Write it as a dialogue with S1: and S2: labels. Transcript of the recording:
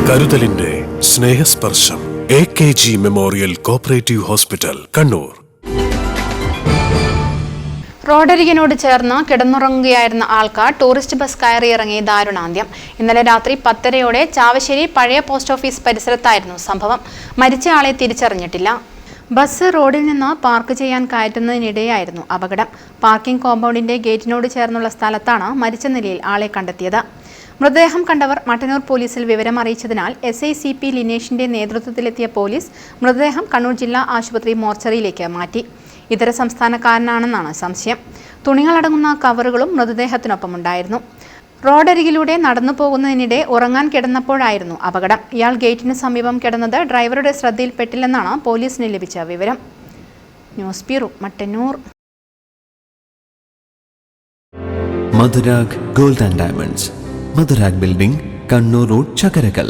S1: കരുതലിന്റെ സ്നേഹസ്പർശം AKG memorial cooperative hospital, Kannur.
S2: റോഡരികിനോട് ചേർന്ന് കിടന്നുറങ്ങുകയായിരുന്ന ആൾക്ക് ടൂറിസ്റ്റ് ബസ് കയറിയിറങ്ങി ദാരുണാന്ത്യം. ഇന്നലെ രാത്രി 10:30-ഓടെ ചാവശ്ശേരി പഴയ പോസ്റ്റ് ഓഫീസ് പരിസരത്തായിരുന്നു സംഭവം. മരിച്ചയാളെ തിരിച്ചറിഞ്ഞിട്ടില്ല. ബസ് റോഡിൽ നിന്ന് പാർക്ക് ചെയ്യാൻ കയറ്റുന്നതിനിടെയായിരുന്നു അപകടം. പാർക്കിംഗ് കോമ്പൗണ്ടിന്റെ ഗേറ്റിനോട് ചേർന്നുള്ള സ്ഥലത്താണ് മരിച്ച നിലയിൽ ആളെ കണ്ടെത്തിയത്. മൃതദേഹം കണ്ടവർ മട്ടന്നൂർ പോലീസിൽ വിവരം അറിയിച്ചതിനാൽ SICP ലിനേഷിന്റെ നേതൃത്വത്തിലെത്തിയ പോലീസ് മൃതദേഹം കണ്ണൂർ ജില്ലാ ആശുപത്രി മോർച്ചറിയിലേക്ക് മാറ്റി. ഇതര സംസ്ഥാനക്കാരനാണെന്നാണ് സംശയം. തുണികളടങ്ങുന്ന കവറുകളും മൃതദേഹത്തിനൊപ്പമുണ്ടായിരുന്നു. റോഡരികിലൂടെ നടന്നു പോകുന്നതിനിടെ ഉറങ്ങാൻ കിടന്നപ്പോഴായിരുന്നു അപകടം. ഇയാൾ ഗേറ്റിന് സമീപം കിടന്നത് ഡ്രൈവറുടെ ശ്രദ്ധയിൽപ്പെട്ടില്ലെന്നാണ് പോലീസിന് ലഭിച്ച വിവരം. News bureau, Mattannur.
S3: Madhurag gold and diamonds, Madhurag building, Kannur road, Chakkarakal.